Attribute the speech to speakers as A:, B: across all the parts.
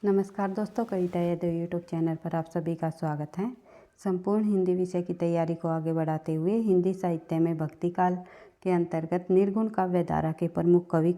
A: नमस्कार दोस्तों, कविता Yadav YouTube channel पर आप सभी का स्वागत है। संपूर्ण हिंदी विषय की तैयारी को आगे बढ़ाते हुए हिंदी साहित्य में भक्ति काल के अंतर्गत निर्गुण काव्य धारा के प्रमुख कवि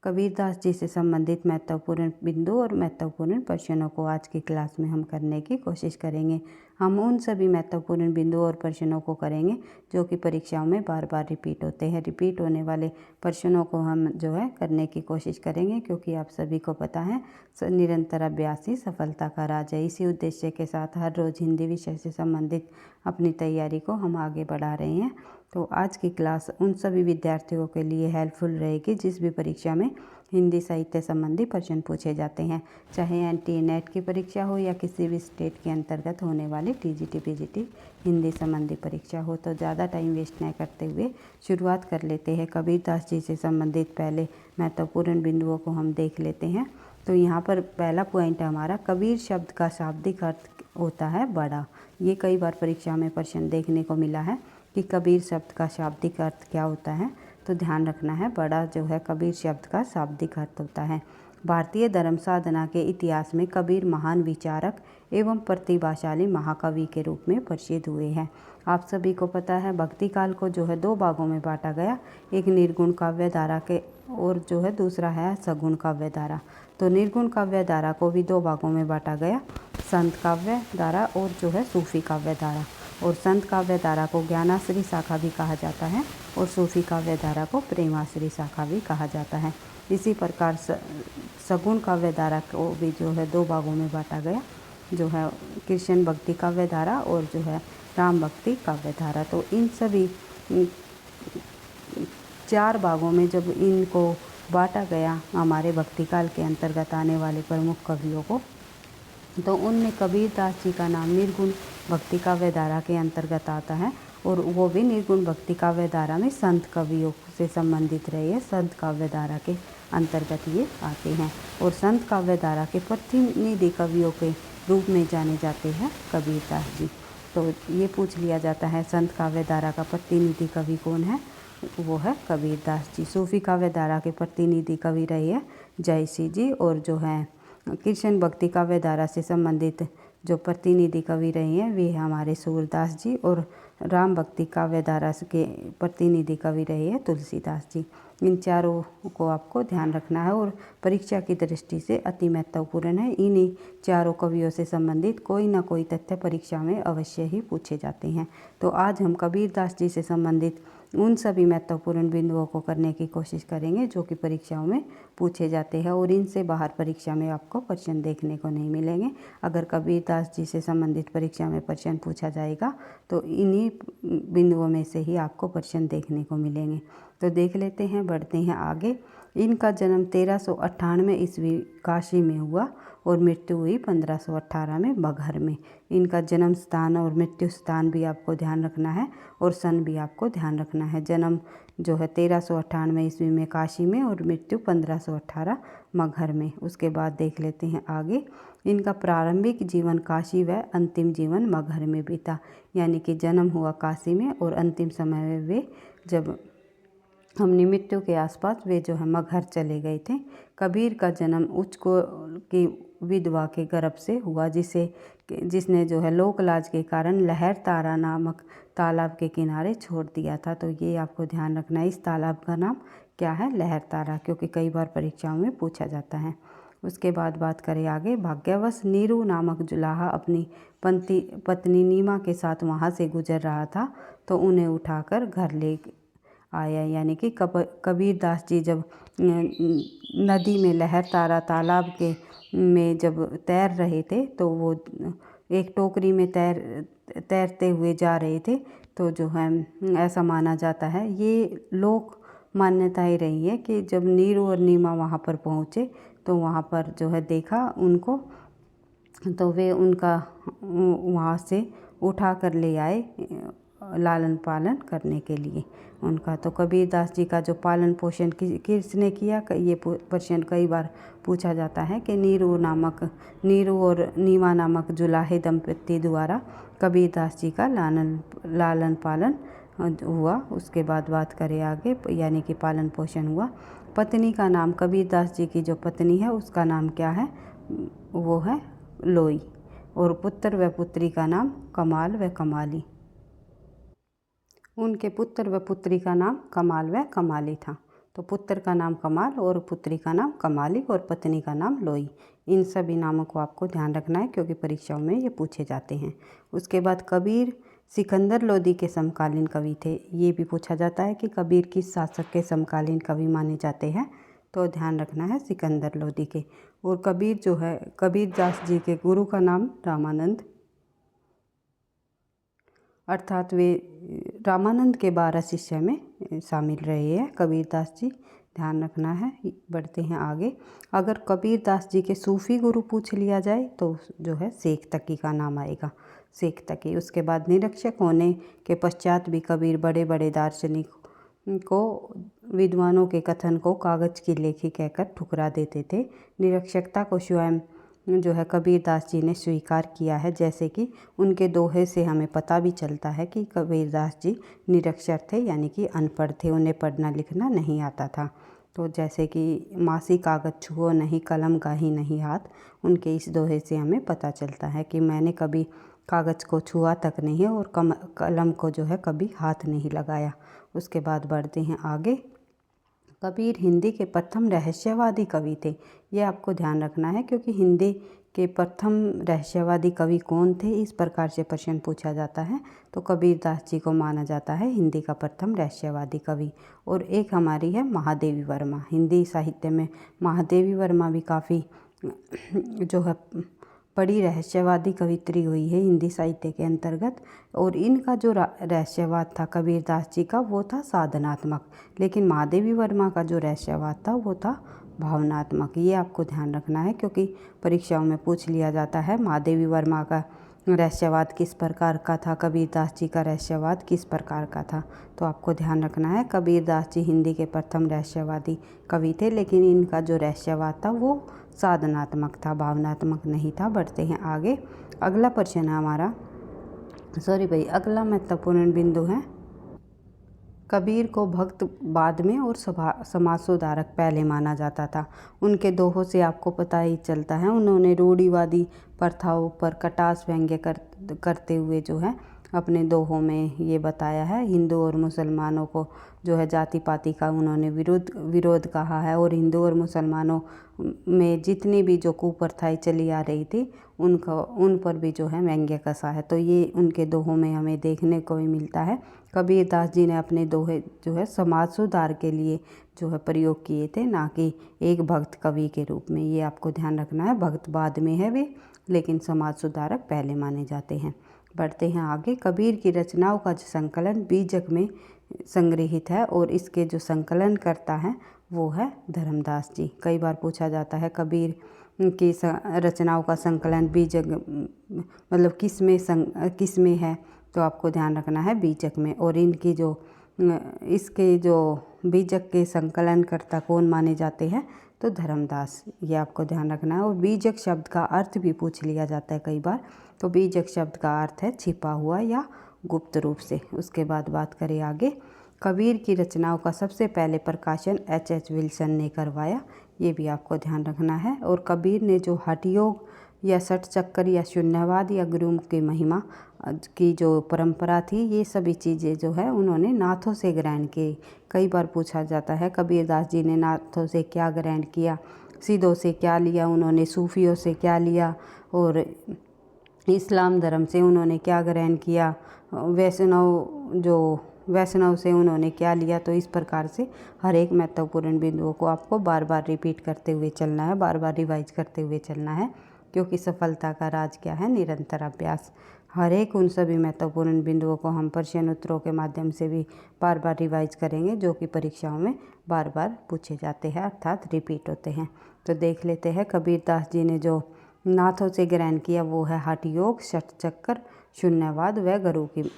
A: कबीरदास जी से संबंधित महत्वपूर्ण बिंदु और महत्वपूर्ण प्रश्नों को आज की क्लास में हम करने की कोशिश करेंगे। हम उन सभी महत्वपूर्ण बिंदुओं और प्रश्नों को करेंगे जो कि परीक्षाओं में बार बार रिपीट होते हैं। रिपीट होने वाले प्रश्नों को हम जो है करने की कोशिश करेंगे, क्योंकि आप सभी को पता है निरंतर अभ्यास ही सफलता का राज है। इसी उद्देश्य के साथ हर रोज़ हिंदी विषय से संबंधित अपनी तैयारी को हम आगे बढ़ा रहे हैं। तो आज की क्लास उन सभी विद्यार्थियों के लिए हेल्पफुल रहेगी जिस भी परीक्षा में हिंदी साहित्य संबंधी प्रश्न पूछे जाते हैं, चाहे एनटीए नेट की परीक्षा हो या किसी भी स्टेट के अंतर्गत होने वाली टीजीटी पीजीटी हिंदी संबंधी परीक्षा हो। तो ज़्यादा टाइम वेस्ट न करते हुए शुरुआत कर लेते हैं। कबीरदास जी से संबंधित पहले महत्वपूर्ण बिंदुओं को हम देख लेते हैं। तो यहाँ पर पहला पॉइंट है हमारा, कबीर शब्द का शाब्दिक अर्थ होता है बड़ा। ये कई बार परीक्षा में प्रश्न देखने को मिला है कि कबीर शब्द का शाब्दिक अर्थ क्या होता है। तो ध्यान रखना है, बड़ा जो है कबीर शब्द का शाब्दिक अर्थ होता है। भारतीय धर्म साधना के इतिहास में कबीर महान विचारक एवं प्रतिभाशाली महाकवि के रूप में प्रसिद्ध हुए हैं। आप सभी को पता है भक्ति काल को जो है दो भागों में बांटा गया, एक निर्गुण काव्य धारा के और जो है दूसरा है सगुण काव्य धारा। तो निर्गुण काव्य धारा को भी दो भागों में बांटा गया, संत काव्य धारा और जो है सूफी काव्य धारा। और संत काव्य धारा को ज्ञानाश्री शाखा भी कहा जाता है और सूफी काव्य धारा को प्रेमाश्री शाखा भी कहा जाता है। इसी प्रकार सगुण काव्य धारा को भी जो है दो भागों में बांटा गया, जो है कृष्ण भक्ति काव्य धारा और जो है राम भक्ति काव्य धारा। तो इन सभी चार भागों में जब इनको बांटा गया हमारे भक्ति काल के अंतर्गत आने वाले प्रमुख कवियों को, तो उनमें कबीरदास जी का नाम निर्गुण भक्ति काव्य धारा के अंतर्गत आता है और वो भी निर्गुण भक्ति काव्य धारा में संत कवियों से संबंधित रहे हैं। संत काव्य धारा के अंतर्गत ये आते हैं और संत काव्य धारा के प्रतिनिधि कवियों के रूप में जाने जाते हैं कबीरदास जी। तो ये पूछ लिया जाता है संत काव्य धारा का प्रतिनिधि कवि कौन है, वो है कबीरदास जी। सूफी काव्य धारा के प्रतिनिधि कवि रहे हैं जयसी जी और जो है कृष्ण भक्ति काव्य धारा से संबंधित जो प्रतिनिधि कवि रहे हैं वे हमारे सूरदास जी और राम भक्ति काव्य धारा के प्रतिनिधि कवि रहे हैं तुलसीदास जी। इन चारों को आपको ध्यान रखना है और परीक्षा की दृष्टि से अति महत्वपूर्ण है। इन्हीं चारों कवियों से संबंधित कोई ना कोई तथ्य परीक्षा में अवश्य ही पूछे जाते हैं। तो आज हम कबीरदास जी से संबंधित उन सभी महत्वपूर्ण बिंदुओं को करने की कोशिश करेंगे जो कि परीक्षाओं में पूछे जाते हैं और इनसे बाहर परीक्षा में आपको प्रश्न देखने को नहीं मिलेंगे। अगर कबीरदास जी से संबंधित परीक्षा में प्रश्न पूछा जाएगा तो इन्हीं बिंदुओं में से ही आपको प्रश्न देखने को मिलेंगे। तो देख लेते हैं, बढ़ते हैं आगे। इनका जन्म 1398 ईस्वी काशी में हुआ और मृत्यु हुई 1518 में मगहर में। इनका जन्म स्थान और मृत्यु स्थान भी आपको ध्यान रखना है और सन भी आपको ध्यान रखना है। जन्म जो है 1398 ईस्वी में काशी में और मृत्यु 1518 मगहर में। उसके बाद देख लेते हैं आगे। इनका प्रारंभिक जीवन काशी व अंतिम जीवन मगहर में बीता, यानी कि जन्म हुआ काशी में और अंतिम समय में वे जब हमने मृत्यु के आसपास वे जो है मगहर चले गए थे। कबीर का जन्म उच्च की विधवा के गर्भ से हुआ जिसने जो है लोक लाज के कारण लहर तारा नामक तालाब के किनारे छोड़ दिया था। तो ये आपको ध्यान रखना है, इस तालाब का नाम क्या है, लहर तारा, क्योंकि कई बार परीक्षाओं में पूछा जाता है। उसके बाद बात करें आगे। भाग्यवश नीरू नामक जुलाहा अपनी पत्नी नीमा के साथ वहाँ से गुजर रहा था तो उन्हें उठाकर घर ले आया, यानी कि कबीरदास जी जब नदी में लहर तारा तालाब के में जब तैर रहे थे तो वो एक टोकरी में तैरते हुए जा रहे थे। तो जो है ऐसा माना जाता है, ये लोक मान्यताएं रही है कि जब नीरू और नीमा वहाँ पर पहुँचे तो वहाँ पर जो है देखा उनको, तो वे उनका वहाँ से उठा कर ले आए लालन पालन करने के लिए उनका। तो कबीरदास जी का जो पालन पोषण किसने किया, ये प्रश्न कई बार पूछा जाता है कि नीरू और नीमा नामक जुलाहे दंपति द्वारा कबीरदास जी का लालन पालन हुआ। उसके बाद बात करें आगे, यानी कि पालन पोषण हुआ। पत्नी का नाम, कबीरदास जी की जो पत्नी है उसका नाम क्या है, वो है लोई, और पुत्र व पुत्री का नाम कमाल व कमाली। उनके पुत्र व पुत्री का नाम कमाल व कमाली था। तो पुत्र का नाम कमाल और पुत्री का नाम कमाली और पत्नी का नाम लोई। इन सभी नामों को आपको ध्यान रखना है क्योंकि परीक्षाओं में ये पूछे जाते हैं। उसके बाद कबीर सिकंदर लोदी के समकालीन कवि थे। ये भी पूछा जाता है कि कबीर किस शासक के समकालीन कवि माने जाते हैं, तो ध्यान रखना है सिकंदर लोदी के। और कबीर जो है, कबीर दास जी के गुरु का नाम रामानंद, अर्थात वे रामानंद के 12 शिष्य में शामिल रहे हैं कबीर दास जी, ध्यान रखना है। बढ़ते हैं आगे। अगर कबीर दास जी के सूफ़ी गुरु पूछ लिया जाए तो जो है शेख तकी का नाम आएगा, शेख तकी। उसके बाद निरक्षक होने के पश्चात भी कबीर बड़े बड़े दार्शनिक को, विद्वानों के कथन को कागज़ की लेखी कहकर ठुकरा देते थे। निरक्षकता को स्वयं जो है कबीर दास जी ने स्वीकार किया है। जैसे कि उनके दोहे से हमें पता भी चलता है कि कबीर दास जी निरक्षर थे, यानी कि अनपढ़ थे, उन्हें पढ़ना लिखना नहीं आता था। तो जैसे कि मासी कागज़ छुओ नहीं, कलम का ही नहीं हाथ, उनके इस दोहे से हमें पता चलता है कि मैंने कभी कागज़ को छुआ तक नहीं और कलम को जो है कभी हाथ नहीं लगाया। उसके बाद बढ़ते हैं आगे। कबीर हिंदी के प्रथम रहस्यवादी कवि थे। ये आपको ध्यान रखना है क्योंकि हिंदी के प्रथम रहस्यवादी कवि कौन थे, इस प्रकार से प्रश्न पूछा जाता है। तो कबीर दास जी को माना जाता है हिंदी का प्रथम रहस्यवादी कवि। और एक हमारी है महादेवी वर्मा। हिंदी साहित्य में महादेवी वर्मा भी काफ़ी जो है बड़ी रहस्यवादी कवित्री हुई है हिंदी साहित्य के अंतर्गत। और इनका जो रहस्यवाद था कबीर दास जी का, वो था साधनात्मक, लेकिन महादेवी वर्मा का जो रहस्यवाद था वो था भावनात्मक। ये आपको ध्यान रखना है क्योंकि परीक्षाओं में पूछ लिया जाता है महादेवी वर्मा का रहस्यवाद किस प्रकार का था, कबीर दास जी का रहस्यवाद किस प्रकार का था। तो आपको ध्यान रखना है कबीर दास जी हिंदी के प्रथम रहस्यवादी कवि थे, लेकिन इनका जो रहस्यवाद था वो साधनात्मक था, भावनात्मक नहीं था। बढ़ते हैं आगे। अगला प्रश्न है हमारा, अगला महत्वपूर्ण बिंदु है, कबीर को भक्त बाद में और समाज सुधारक पहले माना जाता था। उनके दोहों से आपको पता ही चलता है, उन्होंने रूढ़िवादी प्रथाओं पर कटाक्ष व्यंग्य करते हुए जो है अपने दोहों में ये बताया है। हिंदू और मुसलमानों को जो है जाति पाति का उन्होंने विरोध कहा है, और हिंदू और मुसलमानों में जितनी भी जो कुप्रथाएं चली आ रही थी उन पर भी जो है व्यंग्य कसा है। तो ये उनके दोहों में हमें देखने को भी मिलता है। कबीर दास जी ने अपने दोहे जो है समाज सुधार के लिए जो है प्रयोग किए थे, ना कि एक भक्त कवि के रूप में। ये आपको ध्यान रखना है, भक्त बाद में है वे, लेकिन समाज सुधारक पहले माने जाते हैं। बढ़ते हैं आगे। कबीर की रचनाओं का जो संकलन बीजक में संग्रहित है और इसके जो संकलन करता है वो है धर्मदास जी। कई बार पूछा जाता है कबीर की रचनाओं का संकलन बीजक मतलब किस में है, तो आपको ध्यान रखना है बीजक में। और इनकी जो इसके जो बीजक के संकलन करता कौन माने जाते हैं, तो धर्मदास। ये आपको ध्यान रखना है। और बीजक शब्द का अर्थ भी पूछ लिया जाता है कई बार। तो बीजक शब्द का अर्थ है छिपा हुआ या गुप्त रूप से। उसके बाद बात करें आगे। कबीर की रचनाओं का सबसे पहले प्रकाशन H.H. विल्सन ने करवाया। ये भी आपको ध्यान रखना है। और कबीर ने जो हठयोग या सठ चक्कर या शून्यवाद या गुरु की महिमा की जो परंपरा थी, ये सभी चीज़ें जो है उन्होंने नाथों से ग्रहण की। कई बार पूछा जाता है कबीर दास जी ने नाथों से क्या ग्रहण किया, सिद्धों से क्या लिया उन्होंने, सूफियों से क्या लिया, और इस्लाम धर्म से उन्होंने क्या ग्रहण किया, वैष्णव से उन्होंने क्या लिया। तो इस प्रकार से हर एक महत्वपूर्ण बिंदुओं को आपको बार बार रिपीट करते हुए चलना है, बार बार रिवाइज करते हुए चलना है, क्योंकि सफलता का राज क्या है, निरंतर अभ्यास। हर एक उन सभी महत्वपूर्ण बिंदुओं को हम प्रश्न उत्तरों के माध्यम से भी बार बार रिवाइज करेंगे, जो कि परीक्षाओं में बार बार पूछे जाते हैं, अर्थात रिपीट होते हैं। तो देख लेते हैं कबीर दास जी ने जो नाथों से ग्रहण किया वो है हठ योग, शठ चक्कर, शून्यवाद व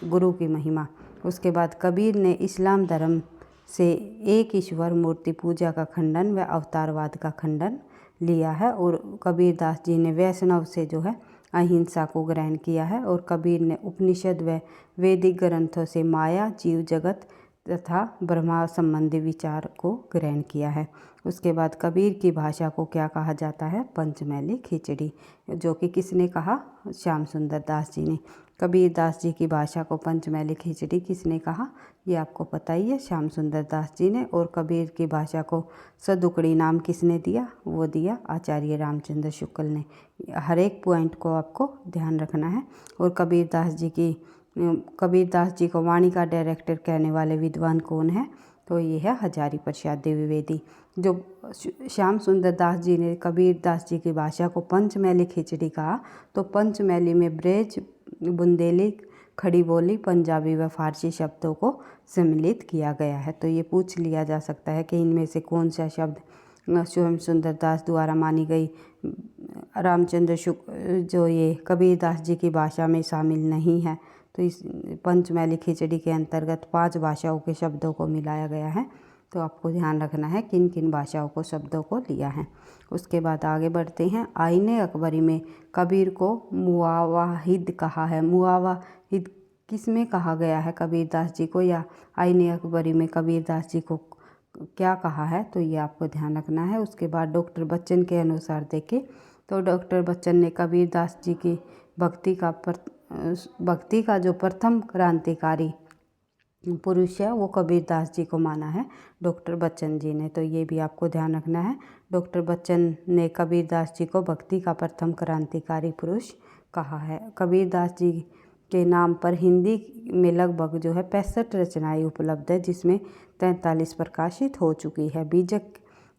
A: गुरु की महिमा। उसके बाद कबीर ने इस्लाम धर्म से एक ईश्वर मूर्ति पूजा का खंडन व अवतारवाद का खंडन लिया है। और कबीर दास जी ने वैष्णव से जो है अहिंसा को ग्रहण किया है। और कबीर ने उपनिषद व वैदिक ग्रंथों से माया, जीव जगत, तथा ब्रह्मा संबंधी विचार को ग्रहण किया है। उसके बाद कबीर की भाषा को क्या कहा जाता है? पंचमैली खिचड़ी, जो कि किसने कहा? श्याम सुंदर दास जी ने। कबीर दास जी की भाषा को पंचमैली खिचड़ी किसने कहा? ये आपको पता ही है, श्याम सुंदर दास जी ने। और कबीर की भाषा को सदुकड़ी नाम किसने दिया? वो दिया आचार्य रामचंद्र शुक्ल ने। हर एक पॉइंट को आपको ध्यान रखना है। और कबीर दास जी को वाणी का डायरेक्टर कहने वाले विद्वान कौन है? तो ये है हजारी प्रसाद द्विवेदी। जो श्याम सुंदर दास जी ने कबीर दास जी की भाषा को पंचमैली खिचड़ी कहा, तो पंचमैली में ब्रज, बुंदेली, खड़ी बोली, पंजाबी व फारसी शब्दों को सम्मिलित किया गया है। तो ये पूछ लिया जा सकता है कि इनमें से कौन सा शब्द श्याम सुंदर दास द्वारा मानी गई रामचंद्र शुक्ल जो ये कबीर दास जी की भाषा में शामिल नहीं है। तो इस पंचमैली खिचड़ी के अंतर्गत 5 भाषाओं के शब्दों को मिलाया गया है। तो आपको ध्यान रखना है किन किन भाषाओं को शब्दों को लिया है। उसके बाद आगे बढ़ते हैं। आईने अकबरी में कबीर को मुआवाहिद कहा है। मुआवाहिद किस में कहा गया है? कबीर दास जी को। या आईने अकबरी में कबीर दास जी को क्या कहा है? तो ये आपको ध्यान रखना है। उसके बाद डॉक्टर बच्चन के अनुसार देखें तो डॉक्टर बच्चन ने कबीर दास जी की भक्ति का जो प्रथम क्रांतिकारी पुरुष है वो कबीर दास जी को माना है डॉक्टर बच्चन जी ने। तो ये भी आपको ध्यान रखना है। डॉक्टर बच्चन ने कबीर दास जी को भक्ति का प्रथम क्रांतिकारी पुरुष कहा है। कबीर दास जी के नाम पर हिंदी में लगभग जो है 65 रचनाएं उपलब्ध है, जिसमें 43 प्रकाशित हो चुकी है। बीजक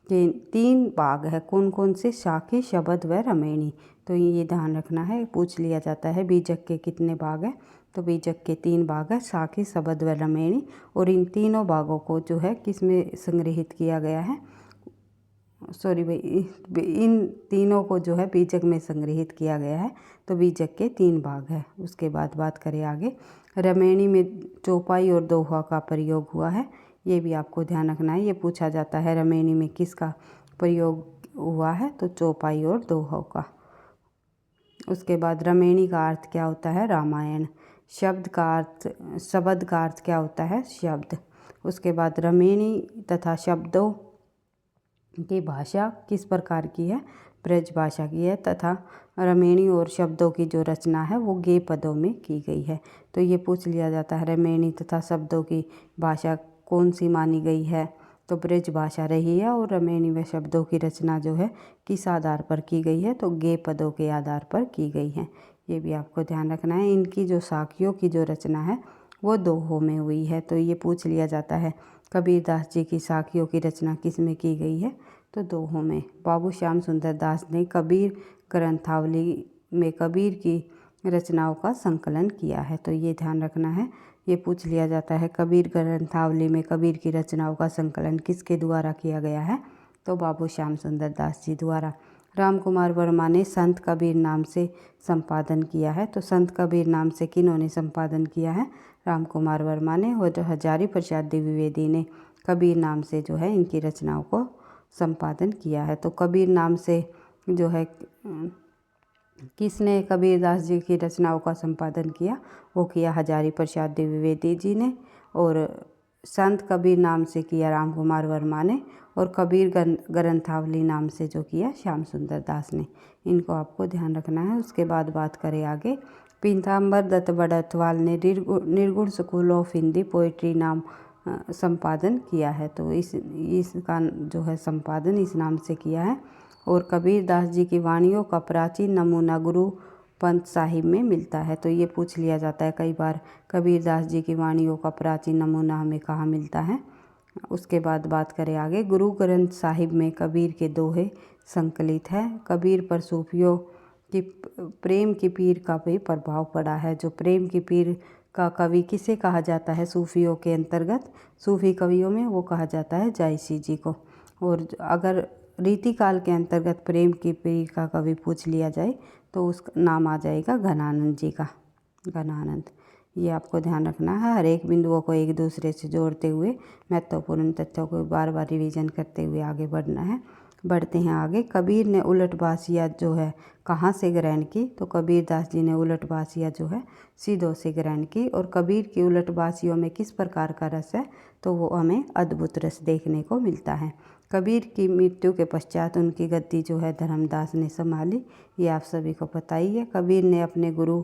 A: के 3 भाग है। कौन कौन से? साखी, शबद व रमेणी। तो ये ध्यान रखना है, पूछ लिया जाता है बीजक के कितने भाग हैं? तो बीजक के 3 भाग है, साखी, शबद व रमेणी। और इन तीनों भागों को जो है किस में संग्रहित किया गया है? इन तीनों को जो है बीजक में संग्रहित किया गया है। तो बीजक के 3 भाग है। उसके बाद बात करें आगे, रमेणी में चौपाई और दोहा का प्रयोग हुआ है। ये भी आपको ध्यान रखना है। ये पूछा जाता है रमेणी में किसका प्रयोग हुआ है? तो चौपाई और दोहों का। उसके बाद रमेणी का अर्थ क्या होता है? रामायण। शब्द का अर्थ क्या होता है? शब्द। उसके बाद रमेणी तथा शब्दों की भाषा किस प्रकार की है? ब्रज भाषा की है। तथा रमेणी और शब्दों की जो रचना है वो गेय पदों में की गई है। तो ये पूछ लिया जाता है रमेणी तथा शब्दों की भाषा कौन सी मानी गई है? तो ब्रज भाषा रही है। और रमेणी व शब्दों की रचना जो है किस आधार पर की गई है? तो गेय पदों के आधार पर की गई है। ये भी आपको ध्यान रखना है। इनकी जो साखियों की जो रचना है वो दोहों में हुई है। तो ये पूछ लिया जाता है कबीर दास जी की साखियों की रचना किस में की गई है? तो दोहों में। बाबू श्याम सुंदर दास ने कबीर ग्रंथावली में कबीर की रचनाओं का संकलन किया है। तो ये ध्यान रखना है। ये पूछ लिया जाता है कबीर ग्रंथावली में कबीर की रचनाओं का संकलन किसके द्वारा किया गया है? तो बाबू श्याम सुंदर दास जी द्वारा। राम कुमार वर्मा ने संत कबीर नाम से संपादन किया है। तो संत कबीर नाम से किन्होंने संपादन किया है? राम कुमार वर्मा ने। और हजारी प्रसाद द्विवेदी ने कबीर नाम से जो है इनकी रचनाओं को संपादन किया है। तो कबीर नाम से जो है किसने कबीर दास जी की रचनाओं का संपादन किया? वो किया हजारी प्रसाद द्विवेदी जी ने। और संत कबीर नाम से किया राम कुमार वर्मा ने। और कबीर ग्रंथावली नाम से जो किया श्याम सुंदर दास ने। इनको आपको ध्यान रखना है। उसके बाद बात करें आगे, पीताम्बर दत्त बड़तवाल ने निर्गुण स्कूल ऑफ हिंदी पोइट्री नाम संपादन किया है। तो इसका जो है संपादन इस नाम से किया है। और कबीर दास जी की वाणियों का प्राचीन नमूना गुरु पंथ साहिब में मिलता है। तो ये पूछ लिया जाता है कई बार कबीर दास जी की वाणियों का प्राचीन नमूना हमें कहाँ मिलता है? उसके बाद बात करें आगे, गुरु ग्रंथ साहिब में कबीर के दोहे संकलित है। कबीर पर सूफियों की प्रेम की पीर का भी प्रभाव पड़ा है। जो प्रेम की पीर का कवि किसे कहा जाता है सूफियों के अंतर्गत? सूफी कवियों में वो कहा जाता है जायसी जी को। और अगर रीतिकाल के अंतर्गत प्रेम की पीर का कवि पूछ लिया जाए तो उसका नाम आ जाएगा घनानंद जी का। घनानंद, ये आपको ध्यान रखना है। हर एक बिंदुओं को एक दूसरे से जोड़ते हुए महत्वपूर्ण तथ्यों को बार बार रिवीजन करते हुए आगे बढ़ना है। बढ़ते हैं आगे। कबीर ने उलट बासिया जो है कहाँ से ग्रहण की, तो कबीर दास जी ने उलट बासिया जो है सीधों से ग्रहण की। और कबीर की उलट बासियों में किस प्रकार का रस है, तो वो हमें अद्भुत रस देखने को मिलता है। कबीर की मृत्यु के पश्चात उनकी गद्दी जो है धर्मदास ने संभाली, ये आप सभी को पता ही है। कबीर ने अपने गुरु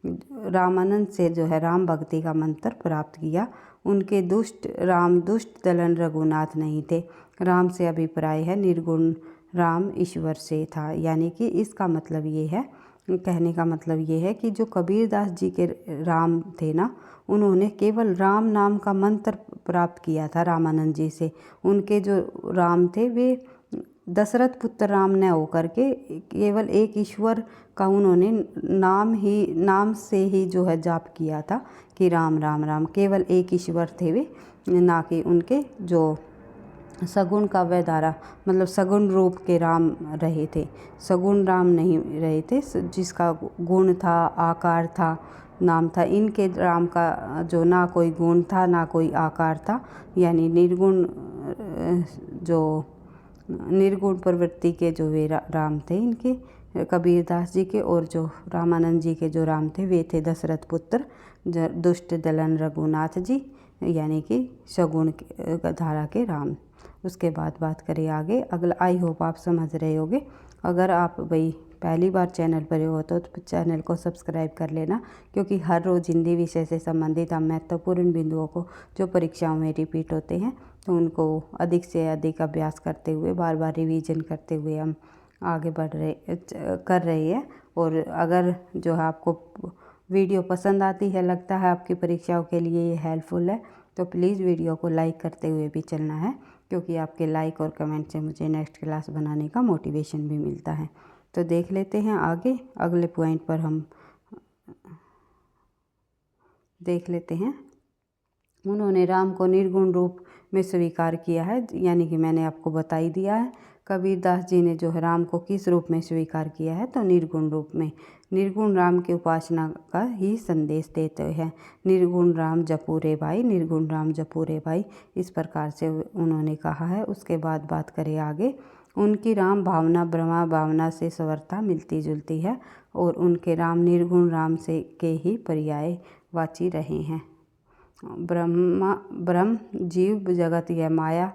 A: रामानंद से जो है राम भक्ति का मंत्र प्राप्त किया। उनके दुष्ट दलन रघुनाथ नहीं थे। राम से अभिप्राय है निर्गुण राम ईश्वर से था, यानी कि इसका मतलब ये है, कहने का मतलब ये है कि जो कबीरदास जी के राम थे ना, उन्होंने केवल राम नाम का मंत्र प्राप्त किया था रामानंद जी से। उनके जो राम थे वे दशरथ पुत्र राम न होकर के केवल एक ईश्वर का उन्होंने नाम से ही जो है जाप किया था कि राम राम राम, केवल एक ईश्वर थे वे, ना कि उनके जो सगुण का वैधारा मतलब सगुण रूप के राम रहे थे, सगुण राम नहीं रहे थे, जिसका गुण था, आकार था, नाम था। इनके राम का जो ना कोई गुण था ना कोई आकार था, यानी निर्गुण प्रवृत्ति के जो वे राम थे इनके, कबीरदास जी के। और जो रामानंद जी के जो राम थे वे थे दशरथ पुत्र दुष्ट दलन रघुनाथ जी, यानी कि सगुण धारा के राम। उसके बाद बात करें आगे। अगला आई होप आप समझ रहे होगे। अगर आप भाई पहली बार चैनल पर हो तो चैनल को सब्सक्राइब कर लेना, क्योंकि हर रोज़ हिंदी विषय से संबंधित हम महत्वपूर्ण बिंदुओं को जो परीक्षाओं में रिपीट होते हैं तो उनको अधिक से अधिक अभ्यास करते हुए, बार बार रिवीजन करते हुए हम आगे कर रहे हैं। और अगर जो है आपको वीडियो पसंद आती है, लगता है आपकी परीक्षाओं के लिए ये हेल्पफुल है, तो प्लीज़ वीडियो को लाइक करते हुए भी चलना है, क्योंकि आपके लाइक और कमेंट से मुझे नेक्स्ट क्लास बनाने का मोटिवेशन भी मिलता है। तो देख लेते हैं आगे। अगले पॉइंट पर हम देख लेते हैं। उन्होंने राम को निर्गुण रूप में स्वीकार किया है, यानी कि मैंने आपको बता ही दिया है। कबीरदास जी ने जो है राम को किस रूप में स्वीकार किया है, तो निर्गुण रूप में। निर्गुण राम की उपासना का ही संदेश देते हैं। निर्गुण राम जपू रे भाई, निर्गुण राम जपू रे भाई, इस प्रकार से उन्होंने कहा है। उसके बाद बात करें आगे। उनकी राम भावना ब्रह्मा भावना से संवरता मिलती जुलती है, और उनके राम निर्गुण राम से के ही पर्यायवाची रहे हैं। ब्रह्म जीव जगत या माया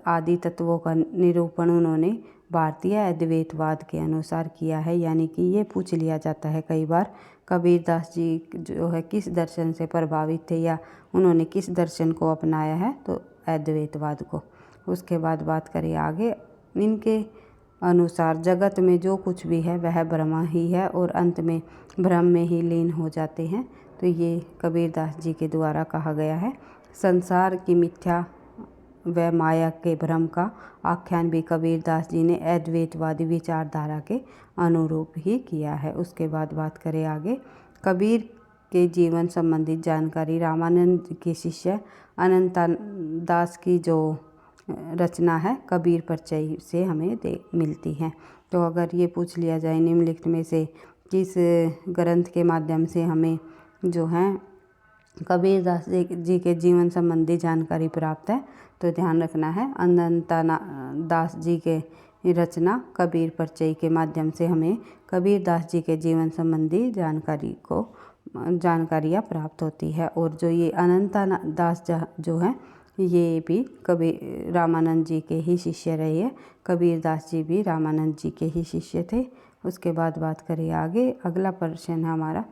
A: आदि तत्वों का निरूपण उन्होंने भारतीय अद्वैतवाद के अनुसार किया है। यानी कि ये पूछ लिया जाता है कई बार, कबीरदास जी जो है किस दर्शन से प्रभावित थे या उन्होंने किस दर्शन को अपनाया है, तो अद्वैतवाद को। उसके बाद बात करें आगे। इनके अनुसार जगत में जो कुछ भी है वह ब्रह्म ही है और अंत में ब्रह्म में ही लीन हो जाते हैं। तो ये कबीरदास जी के द्वारा कहा गया है। संसार की मिथ्या व माया के भ्रम का आख्यान भी कबीरदास जी ने अद्वैतवादी विचारधारा के अनुरूप ही किया है। उसके बाद बात करें आगे। कबीर के जीवन संबंधित जानकारी रामानंद के शिष्य अनंत दास की जो रचना है कबीर परिचय से हमें मिलती है। तो अगर ये पूछ लिया जाए निम्नलिखित में से किस ग्रंथ के माध्यम से हमें जो है कबीरदास जी के जीवन संबंधी जानकारी प्राप्त है, तो ध्यान रखना है अनंत दास जी के रचना कबीर परिचय के माध्यम से हमें कबीरदास जी के जीवन संबंधी जानकारियाँ प्राप्त होती है। और जो ये अनंत दास जो है ये भी कबीर रामानंद जी के ही शिष्य रहे हैं। कबीरदास जी भी रामानंद जी के ही शिष्य थे। उसके बाद बात करें आगे। अगला प्रश्न हमारा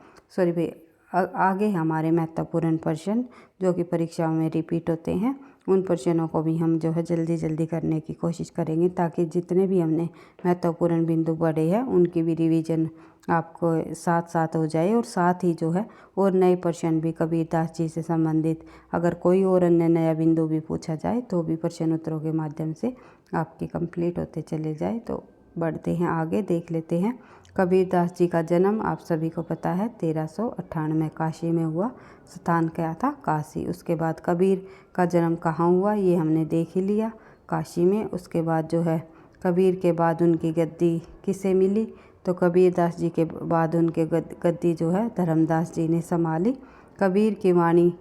A: आगे हमारे महत्वपूर्ण प्रश्न जो कि परीक्षाओं में रिपीट होते हैं, उन प्रश्नों को भी हम जो है जल्दी जल्दी करने की कोशिश करेंगे, ताकि जितने भी हमने महत्वपूर्ण बिंदु पढ़े हैं उनकी भी रिवीजन आपको साथ साथ हो जाए। और साथ ही जो है और नए प्रश्न भी कबीरदास जी से संबंधित अगर कोई और अन्य नया बिंदु भी पूछा जाए तो भी प्रश्न उत्तरों के माध्यम से आपके कंप्लीट होते चले जाए। तो बढ़ते हैं आगे, देख लेते हैं। कबीरदास जी का जन्म आप सभी को पता है 1398 काशी में हुआ। स्थान क्या था? काशी। उसके बाद कबीर का जन्म कहाँ हुआ ये हमने देख ही लिया, काशी में। उसके बाद जो है कबीर के बाद उनकी गद्दी किसे मिली, तो कबीरदास जी के बाद उनके गद्दी जो है धर्मदास जी ने संभाली। कबीर की वाणी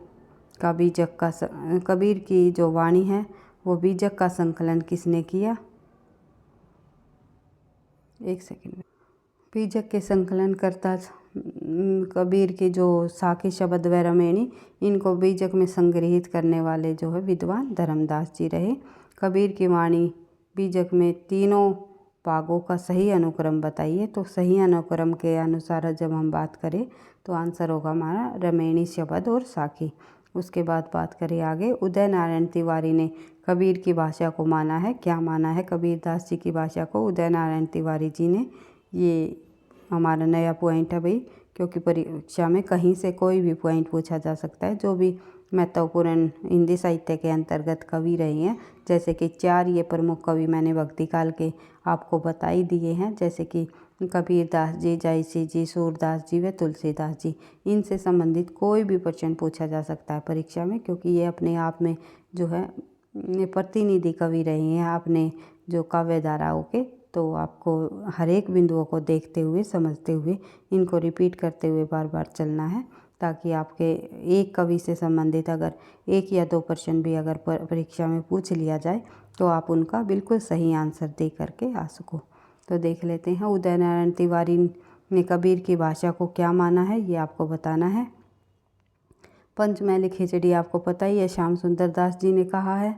A: का कबीर की जो वाणी है वो बीजक का संकलन किसने किया? एक सेकंड। बीजक के संकलनकर्ता कबीर के जो साखी शब्द व रमेणी, इनको बीजक में संग्रहित करने वाले जो है विद्वान धर्मदास जी रहे। कबीर की वाणी बीजक में तीनों भागों का सही अनुक्रम बताइए। तो सही अनुक्रम के अनुसार जब हम बात करें तो आंसर होगा हमारा रमेणी शब्द और साखी। उसके बाद बात करें आगे, उदय नारायण तिवारी ने कबीर की भाषा को माना है। क्या माना है कबीरदास जी की भाषा को? उदय नारायण तिवारी जी ने। ये हमारा नया पॉइंट है भाई, क्योंकि परीक्षा में कहीं से कोई भी पॉइंट पूछा जा सकता है। जो भी महत्वपूर्ण हिंदी साहित्य के अंतर्गत कवि रहे हैं, जैसे कि 4 ये प्रमुख कवि मैंने भक्ति काल के आपको बता ही दिए हैं, जैसे कि कबीरदास जी, जायसी जी, सूरदास जी व तुलसीदास जी। इनसे संबंधित कोई भी प्रश्न पूछा जा सकता है परीक्षा में, क्योंकि ये अपने आप में जो है प्रतिनिधि कवि रहे हैं अपने जो काव्य धाराओं के। तो आपको हर एक बिंदुओं को देखते हुए, समझते हुए, इनको रिपीट करते हुए बार बार चलना है, ताकि आपके एक कवि से संबंधित अगर 1 या 2 प्रश्न भी अगर परीक्षा में पूछ लिया जाए तो आप उनका बिल्कुल सही आंसर दे करके आ सको। तो देख लेते हैं, उदय नारायण तिवारी ने कबीर की भाषा को क्या माना है, ये आपको बताना है। पंचमैली खिचड़ी आपको पता ही है, श्याम सुंदर दास जी ने कहा है।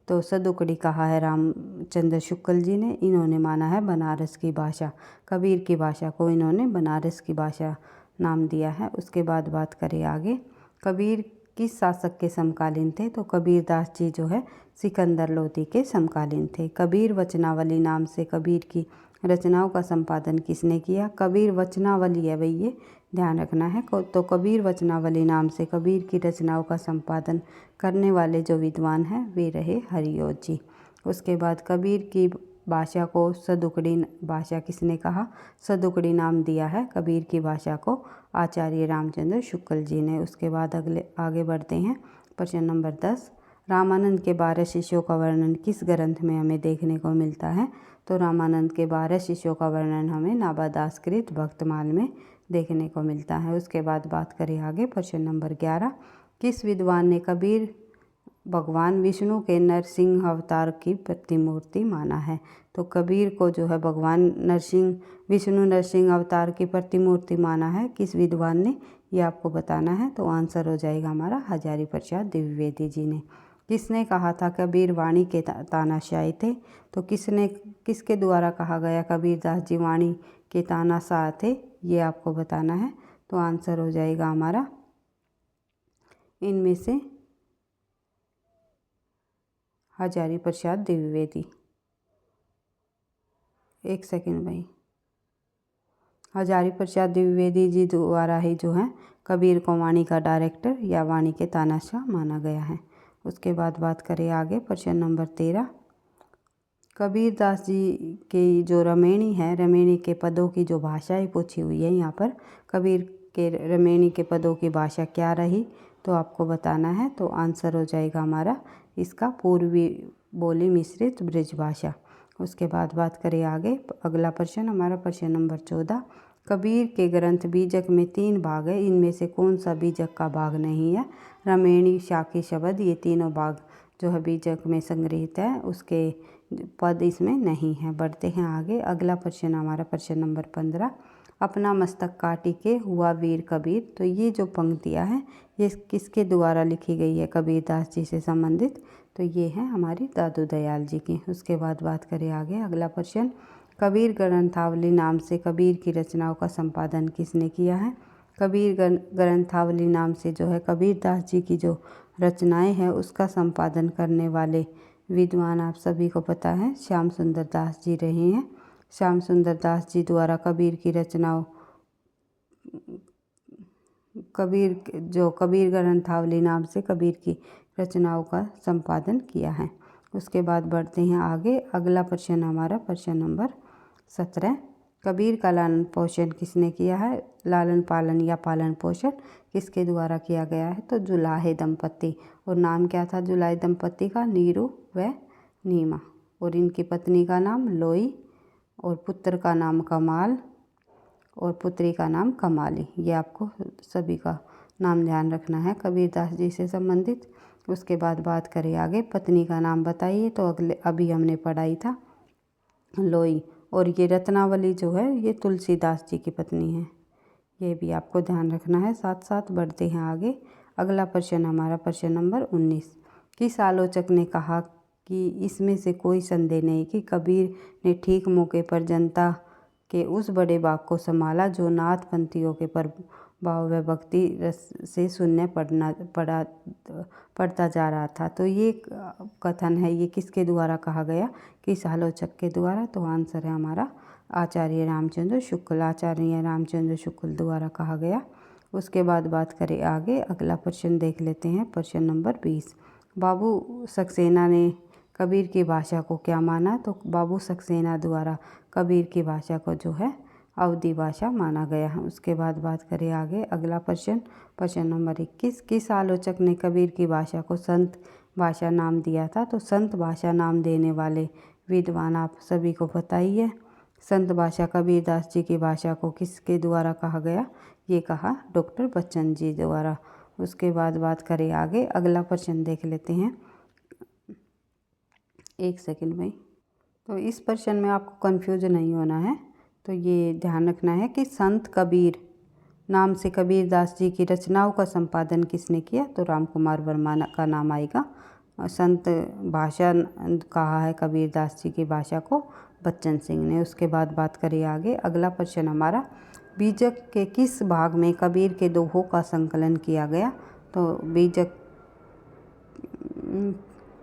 A: तो सदुकड़ी कहा है रामचंद्र शुक्ल जी ने। इन्होंने माना है बनारस की भाषा। कबीर की भाषा को इन्होंने बनारस की भाषा नाम दिया है। उसके बाद बात करें आगे, कबीर किस शासक के समकालीन थे? तो कबीरदास जी जो है सिकंदर लोधी के समकालीन थे। कबीर वचनावली नाम से कबीर की रचनाओं का संपादन किसने किया? कबीर वचनावली है भाई, ये ध्यान रखना है। तो कबीर वचनावली नाम से कबीर की रचनाओं का संपादन करने वाले जो विद्वान हैं वे रहे हरियोत जी। उसके बाद कबीर की भाषा को सदुकड़ी भाषा किसने कहा? सदुकड़ी नाम दिया है कबीर की भाषा को आचार्य रामचंद्र शुक्ल जी ने। उसके बाद आगे बढ़ते हैं, प्रश्न नंबर 10, रामानंद के 12 शिष्यों का वर्णन किस ग्रंथ में हमें देखने को मिलता है? तो रामानंद के 12 शिष्यों का वर्णन हमें नाबादासकृत भक्तमाल में देखने को मिलता है। उसके बाद बात करें आगे, प्रश्न नंबर 11, किस विद्वान ने कबीर भगवान विष्णु के नरसिंह अवतार की प्रतिमूर्ति माना है? तो कबीर को जो है भगवान विष्णु नरसिंह अवतार की प्रतिमूर्ति माना है किस विद्वान ने, ये आपको बताना है। तो आंसर हो जाएगा हमारा हजारी प्रसाद द्विवेदी जी ने। किसने कहा था कबीर वाणी के तानाशाह थे? तो किसके द्वारा कहा गया कबीरदास जी वाणी के तानाशाह थे, ये आपको बताना है। तो आंसर हो जाएगा हमारा इनमें से हजारी प्रसाद द्विवेदी। एक सेकंड भाई, हजारी प्रसाद द्विवेदी जी द्वारा ही जो है कबीर को वाणी का डायरेक्टर या वाणी के तानाशाह माना गया है। उसके बाद बात करें आगे, प्रश्न नंबर 13, कबीरदास जी की जो रमेणी है, रमेणी के पदों की जो भाषाएं पूछी हुई है यहाँ पर, कबीर के रमेणी के पदों की भाषा क्या रही, तो आपको बताना है। तो आंसर हो जाएगा हमारा इसका पूर्वी बोली मिश्रित ब्रज भाषा। उसके बाद बात करें आगे, अगला प्रश्न हमारा प्रश्न नंबर 14, कबीर के ग्रंथ बीजक में 3 भाग है, इनमें से कौन सा बीजक का भाग नहीं है? रमेणी, शाकी शब्द, ये तीनों भाग जो है बीजक में संग्रहित है, उसके पद इसमें नहीं है। बढ़ते हैं आगे, अगला प्रश्न हमारा प्रश्न नंबर 15, अपना मस्तक काटी के हुआ वीर कबीर। तो ये जो पंक्तियाँ हैं ये किसके द्वारा लिखी गई है कबीरदास जी से संबंधित? तो ये है हमारी दादू दयाल जी की। उसके बाद बात करें आगे, अगला प्रश्न, कबीर ग्रंथावली नाम से कबीर की रचनाओं का संपादन किसने किया है? कबीर ग्रंथावली नाम से जो है कबीरदास जी की जो रचनाएं हैं उसका संपादन करने वाले विद्वान आप सभी को पता है श्याम सुंदर दास जी रहे हैं। श्याम सुंदर दास जी द्वारा कबीर की रचनाओं कबीर ग्रंथावली नाम से कबीर की रचनाओं का संपादन किया है। उसके बाद बढ़ते हैं आगे, अगला प्रश्न हमारा प्रश्न नंबर 17, कबीर का लालन पोषण किसने किया है? लालन पालन या पालन पोषण किसके द्वारा किया गया है? तो जुलाहे दंपति। और नाम क्या था जुलाहे दंपति का? नीरू व नीमा। और इनकी पत्नी का नाम लोई, और पुत्र का नाम कमाल, और पुत्री का नाम कमाली। ये आपको सभी का नाम ध्यान रखना है कबीरदास जी से संबंधित। उसके बाद बात करें आगे, पत्नी का नाम बताइए। तो अभी हमने पढ़ाई था लोई, और ये रत्नावली जो है ये तुलसीदास जी की पत्नी है, ये भी आपको ध्यान रखना है। साथ साथ बढ़ते हैं आगे। अगला प्रश्न हमारा प्रश्न नंबर 19। किस आलोचक ने कहा कि इसमें से कोई संदेह नहीं कि कबीर ने ठीक मौके पर जनता के उस बड़े बाग को संभाला जो नाथपंथियों के प्रभाव व भक्ति रस से शून्य पड़ता जा रहा था। तो ये कथन है, ये किसके द्वारा कहा गया? किस आलोचक के द्वारा? तो आंसर है हमारा आचार्य रामचंद्र शुक्ल। आचार्य रामचंद्र शुक्ल द्वारा कहा गया। उसके बाद बात करें आगे। अगला प्रश्न देख लेते हैं, प्रश्न नंबर 20। बाबू सक्सेना ने कबीर की भाषा को क्या माना? तो बाबू सक्सेना द्वारा कबीर की भाषा को जो है अवधी भाषा माना गया है। उसके बाद बात करें आगे। अगला प्रश्न, प्रश्न नंबर 21। किस आलोचक ने कबीर की भाषा को संत भाषा नाम दिया था? तो संत भाषा नाम देने वाले विद्वान आप सभी को पता ही है। संत भाषा कबीरदास जी की भाषा को किसके द्वारा कहा गया? ये कहा डॉक्टर बच्चन जी द्वारा। उसके बाद बात करें आगे। अगला प्रश्न देख लेते हैं। एक सेकंड में। तो इस प्रश्न में आपको कंफ्यूज नहीं होना है, तो ये ध्यान रखना है कि संत कबीर नाम से कबीरदास जी की रचनाओं का संपादन किसने किया? तो राम कुमार वर्मा का नाम आएगा। संत भाषा कहा है कबीरदास जी की भाषा को बच्चन सिंह ने। उसके बाद बात करें आगे। अगला प्रश्न हमारा, बीजक के किस भाग में कबीर के दोहों का संकलन किया गया? तो बीजक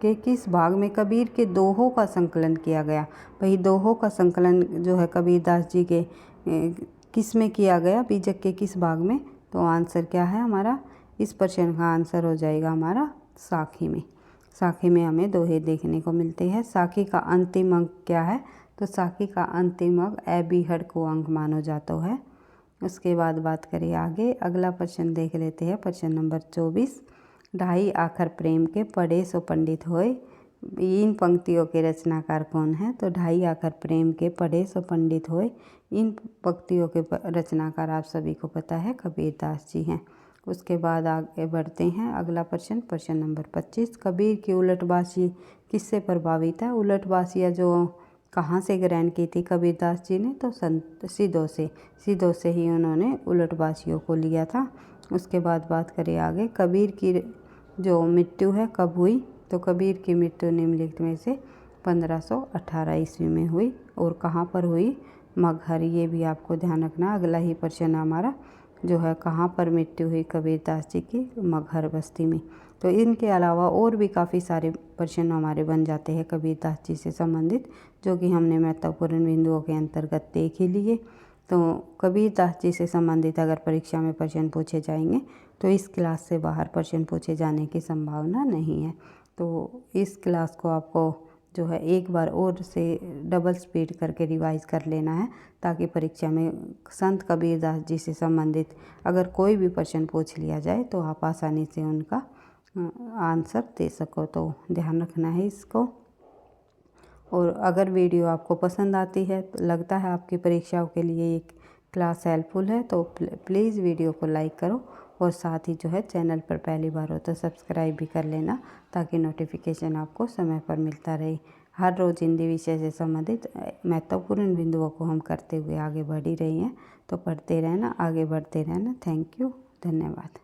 A: के किस भाग में कबीर के दोहों का संकलन किया गया? भाई दोहों का संकलन जो है कबीरदास जी के किस में किया गया? बीजक के किस भाग में? तो आंसर क्या है हमारा? इस प्रश्न का आंसर हो जाएगा हमारा साखी में। साखी में हमें दोहे देखने को मिलते हैं। साखी का अंतिम अंक क्या है? तो साखी का अंतिम अंक अबीहड़ को अंक मानो जाता है। उसके बाद बात करें आगे। अगला प्रश्न देख लेते हैं, प्रश्न नंबर 24। ढाई आखर प्रेम के पढ़े सो पंडित होए, इन पंक्तियों के रचनाकार कौन है? तो ढाई आखर प्रेम के पढ़े सो पंडित होए, इन पंक्तियों के रचनाकार आप सभी को पता है कबीरदास जी हैं। उसके बाद आगे बढ़ते हैं। अगला प्रश्न, प्रश्न नंबर 25। कबीर की उलटबासी किससे प्रभावित है? उलटबासियाँ जो कहाँ से ग्रहण की थी कबीरदास जी ने? तो संत सिद्धों से ही उन्होंने उलटबासियों को लिया था। उसके बाद बात करें आगे। कबीर की जो मृत्यु है कब हुई? तो कबीर की मृत्यु निम्नलिखित में से 1518 ईस्वी में हुई। और कहाँ पर हुई? मगहर। ये भी आपको ध्यान रखना। अगला ही प्रश्न हमारा जो है, कहाँ पर मृत्यु हुई कबीरदास जी की? मगहर बस्ती में। तो इनके अलावा और भी काफ़ी सारे प्रश्न हमारे बन जाते हैं कबीरदास जी से संबंधित, जो कि हमने महत्वपूर्ण बिंदुओं के अंतर्गत देख ही लिए। तो कबीरदास जी से संबंधित अगर परीक्षा में प्रश्न पूछे जाएंगे तो इस क्लास से बाहर प्रश्न पूछे जाने की संभावना नहीं है। तो इस क्लास को आपको जो है एक बार और से डबल स्पीड करके रिवाइज़ कर लेना है, ताकि परीक्षा में संत कबीरदास जी से संबंधित अगर कोई भी प्रश्न पूछ लिया जाए तो आप आसानी से उनका आंसर दे सको। तो ध्यान रखना है इसको। और अगर वीडियो आपको पसंद आती है, तो लगता है आपकी परीक्षाओं के लिए ये क्लास हेल्पफुल है, तो प्लीज़ वीडियो को लाइक करो और साथ ही जो है चैनल पर पहली बार हो तो सब्सक्राइब भी कर लेना, ताकि नोटिफिकेशन आपको समय पर मिलता रहे। हर रोज़ हिंदी विषय से संबंधित महत्वपूर्ण बिंदुओं को हम करते हुए आगे बढ़ ही रही हैं। तो पढ़ते रहना, आगे बढ़ते रहना। थैंक यू, धन्यवाद।